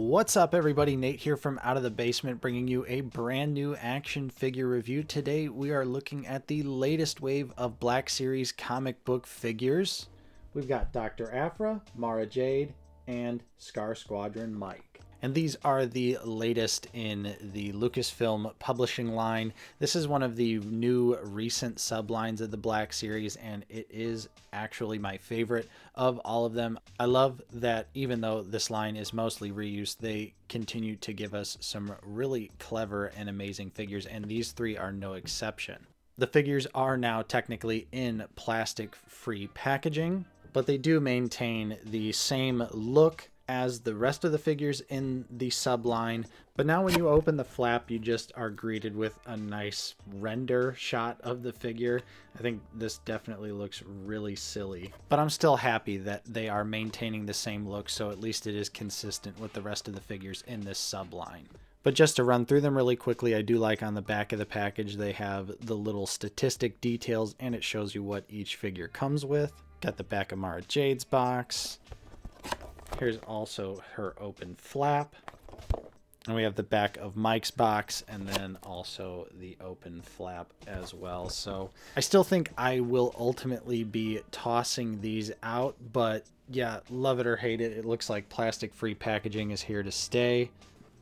What's up, everybody? Nate here from Out of the Basement, bringing you a brand new action figure review. Today we are looking at the latest wave of Black Series comic book figures. We've got Dr. APHRA, Mara Jade, and SQUADRON Mike. And these are the latest in the Lucasfilm publishing line. This is one of the new recent sublines of the Black Series, and it is actually my favorite of all of them. I love that even though this line is mostly reused, they continue to give us some really clever and amazing figures, and these three are no exception. The figures are now technically in plastic-free packaging, but they do maintain the same look as the rest of the figures in the subline. But now when you open the flap, you just are greeted with a nice render shot of the figure. I think this definitely looks really silly, but I'm still happy that they are maintaining the same look, so at least it is consistent with the rest of the figures in this subline. But just to run through them really quickly, I do like on the back of the package they have the little statistic details, and it shows you what each figure comes with. Got the back of Mara Jade's box. Here's also her open flap. And we have the back of Mike's box, and then also the open flap as well. So I still think I will ultimately be tossing these out, but yeah, love it or hate it, it looks like plastic-free packaging is here to stay.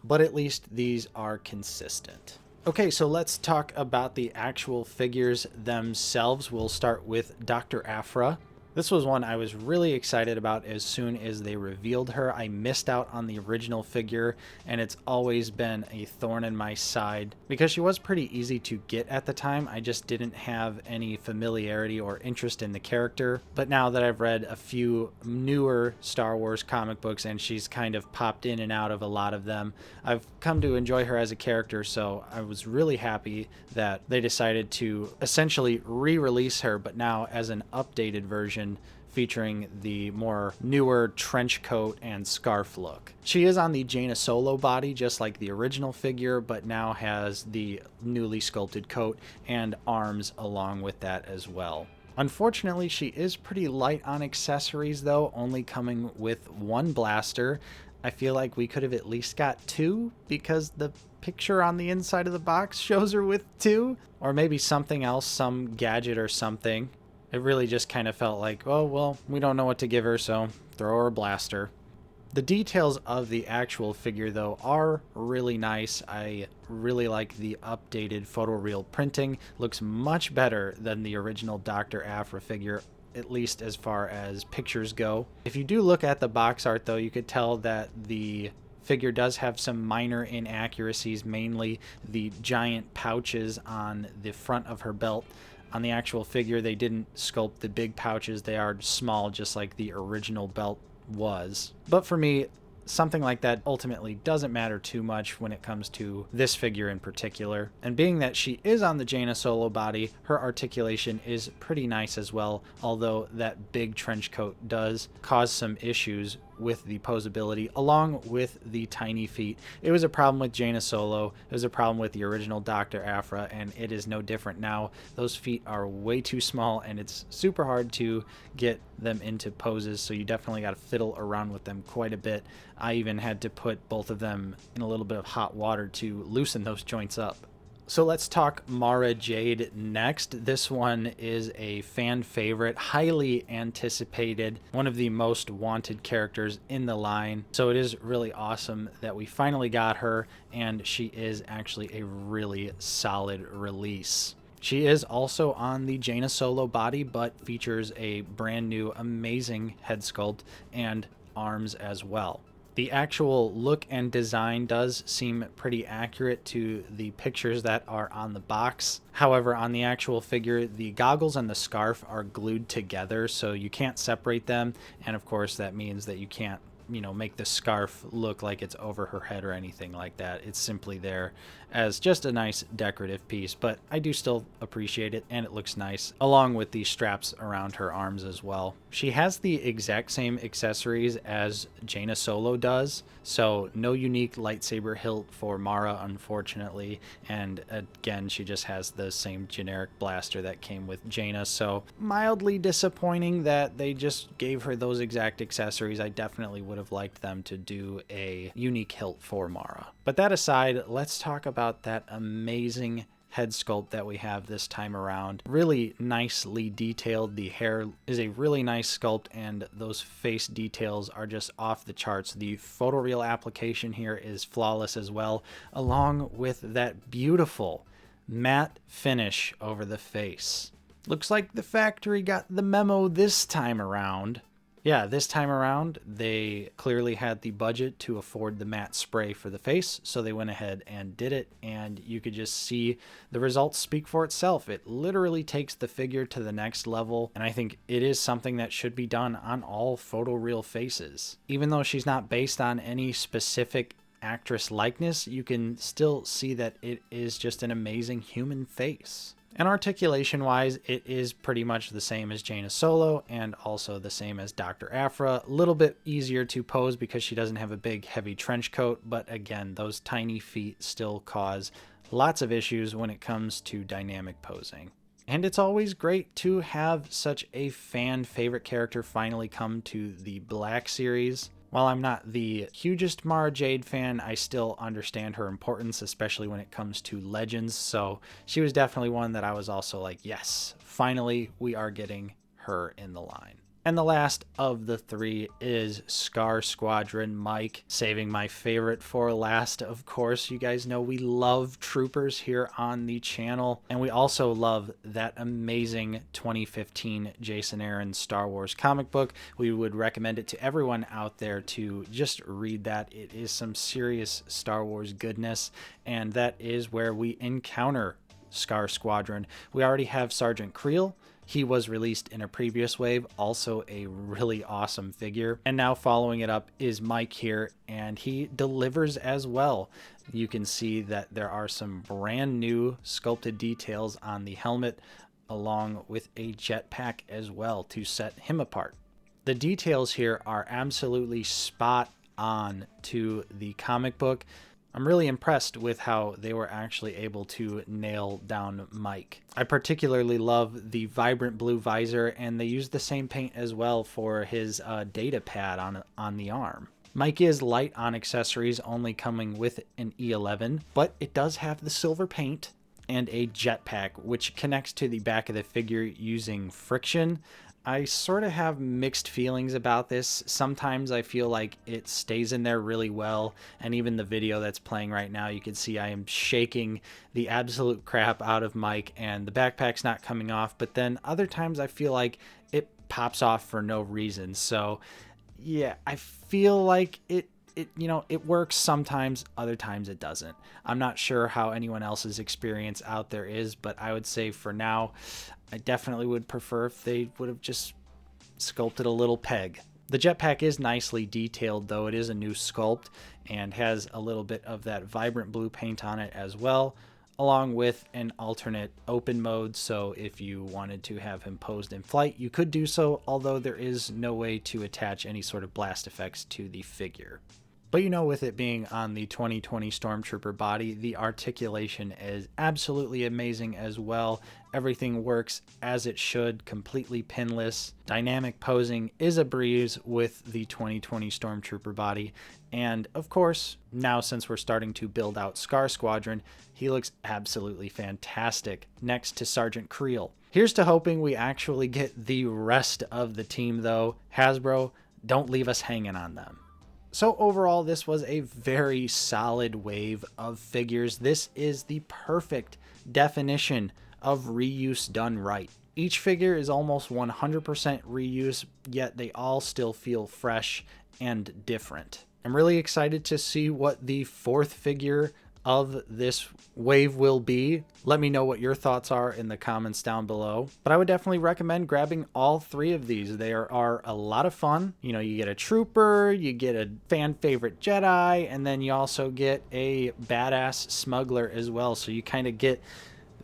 But at least these are consistent. Okay, so let's talk about the actual figures themselves. We'll start with Dr. APHRA. This was one I was really excited about as soon as they revealed her. I missed out on the original figure, and it's always been a thorn in my side because she was pretty easy to get at the time. I just didn't have any familiarity or interest in the character. But now that I've read a few newer Star Wars comic books and she's kind of popped in and out of a lot of them, I've come to enjoy her as a character, so I was really happy that they decided to essentially re-release her, but now as an updated version featuring the more newer trench coat and scarf look. She is on the Jaina Solo body, just like the original figure, but now has the newly sculpted coat and arms along with that as well. Unfortunately, she is pretty light on accessories though, only coming with one blaster. I feel like we could have at least got two because the picture on the inside of the box shows her with two, or maybe something else, some gadget or something. It really just kind of felt like, oh, well, we don't know what to give her, so throw her a blaster. The details of the actual figure, though, are really nice. I really like the updated photoreal printing. Looks much better than the original Dr. APHRA figure, at least as far as pictures go. If you do look at the box art, though, you could tell that the figure does have some minor inaccuracies, mainly the giant pouches on the front of her belt. On the actual figure, they didn't sculpt the big pouches. They are small, just like the original belt was. But for me, something like that ultimately doesn't matter too much when it comes to this figure in particular. And being that she is on the Jaina Solo body, her articulation is pretty nice as well, although that big trench coat does cause some issues with the posability along with the tiny feet. It was a problem with Jaina Solo, it was a problem with the original Dr. APHRA, and it is no different now. Those feet are way too small and it's super hard to get them into poses, so you definitely got to fiddle around with them quite a bit. I even had to put both of them in a little bit of hot water to loosen those joints up. So let's talk Mara Jade next. This one is a fan favorite, highly anticipated, one of the most wanted characters in the line. So it is really awesome that we finally got her, and she is actually a really solid release. She is also on the Jaina Solo body, but features a brand new amazing head sculpt and arms as well. The actual look and design does seem pretty accurate to the pictures that are on the box. However, on the actual figure, the goggles and the scarf are glued together, so you can't separate them. And of course, that means that you can't, make the scarf look like it's over her head or anything like that. It's simply there as just a nice decorative piece, but I do still appreciate it, and it looks nice, along with the straps around her arms as well. She has the exact same accessories as Jaina Solo does, so no unique lightsaber hilt for Mara, unfortunately, and again, she just has the same generic blaster that came with Jaina, so mildly disappointing that they just gave her those exact accessories. I definitely would would have liked them to do a unique hilt for Mara. But that aside, let's talk about that amazing head sculpt that we have this time around. Really nicely detailed. The hair is a really nice sculpt, and those face details are just off the charts. The photoreal application here is flawless as well, along with that beautiful matte finish over the face. Looks like the factory got the memo this time around. Yeah, this time around, they clearly had the budget to afford the matte spray for the face, so they went ahead and did it, and you could just see the results speak for itself. It literally takes the figure to the next level, and I think it is something that should be done on all photoreal faces. Even though she's not based on any specific actress likeness, you can still see that it is just an amazing human face. And articulation wise, it is pretty much the same as Jaina Solo and also the same as Dr. APHRA. A little bit easier to pose because she doesn't have a big heavy trench coat, but again, those tiny feet still cause lots of issues when it comes to dynamic posing. And it's always great to have such a fan favorite character finally come to the Black Series. While I'm not the hugest Mara Jade fan, I still understand her importance, especially when it comes to Legends. So she was definitely one that I was also like, yes, finally we are getting her in the line. And the last of the three is Scar Squadron Mike, saving my favorite for last. Of course, you guys know we love troopers here on the channel, and we also love that amazing 2015 Jason Aaron Star Wars comic book. We would recommend it to everyone out there to just read that. It is some serious Star Wars goodness, and that is where we encounter Scar Squadron. We already have Sergeant Creel. He was released in a previous wave, also a really awesome figure. And now following it up is Mike here, and he delivers as well. You can see that there are some brand new sculpted details on the helmet, along with a jetpack as well to set him apart. The details here are absolutely spot on to the comic book. I'm really impressed with how they were actually able to nail down Mike. I particularly love the vibrant blue visor, and they used the same paint as well for his data pad on the arm. Mike is light on accessories, only coming with an E11, but it does have the silver paint and a jetpack, which connects to the back of the figure using friction. I sort of have mixed feelings about this. Sometimes I feel like it stays in there really well, and even the video that's playing right now, you can see I am shaking the absolute crap out of Mike, and the backpack's not coming off, but then other times I feel like it pops off for no reason. So yeah, I feel like it works sometimes, other times it doesn't. I'm not sure how anyone else's experience out there is, but I would say for now, I definitely would prefer if they would have just sculpted a little peg. The jetpack is nicely detailed, though. It is a new sculpt and has a little bit of that vibrant blue paint on it as well, along with an alternate open mode. So if you wanted to have him posed in flight, you could do so, although there is no way to attach any sort of blast effects to the figure. But with it being on the 2020 Stormtrooper body, the articulation is absolutely amazing as well. Everything works as it should, completely pinless. Dynamic posing is a breeze with the 2020 Stormtrooper body. And of course, now since we're starting to build out Scar Squadron, he looks absolutely fantastic next to Sergeant Creel. Here's to hoping we actually get the rest of the team though. Hasbro, don't leave us hanging on them. So overall, this was a very solid wave of figures. This is the perfect definition of reuse done right. Each figure is almost 100% reuse, yet they all still feel fresh and different. I'm really excited to see what the fourth figure of this wave will be. Let me know what your thoughts are in the comments down below. But I would definitely recommend grabbing all three of these. They are a lot of fun. You get a trooper, you get a fan favorite Jedi, and then you also get a badass smuggler as well. So you kind of get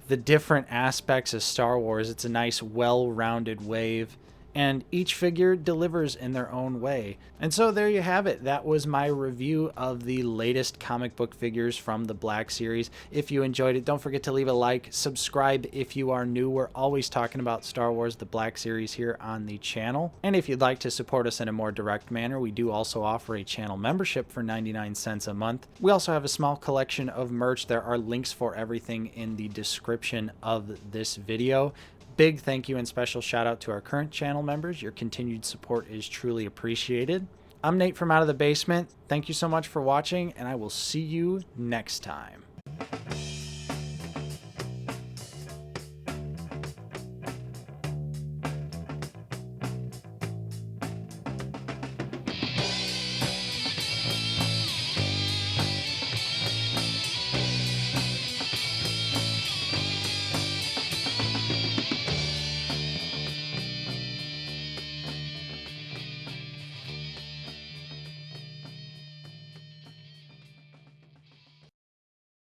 the different aspects of Star Wars. It's a nice, well-rounded wave. and each figure delivers in their own way. And so there you have it. That was my review of the latest comic book figures from the Black Series. If you enjoyed it, don't forget to leave a like, subscribe if you are new. We're always talking about Star Wars, the Black Series here on the channel. And if you'd like to support us in a more direct manner, we do also offer a channel membership for 99 cents a month. We also have a small collection of merch. There are links for everything in the description of this video. Big thank you and special shout out to our current channel members. Your continued support is truly appreciated. I'm Nate from Out of the Basement. Thank you so much for watching, and I will see you next time.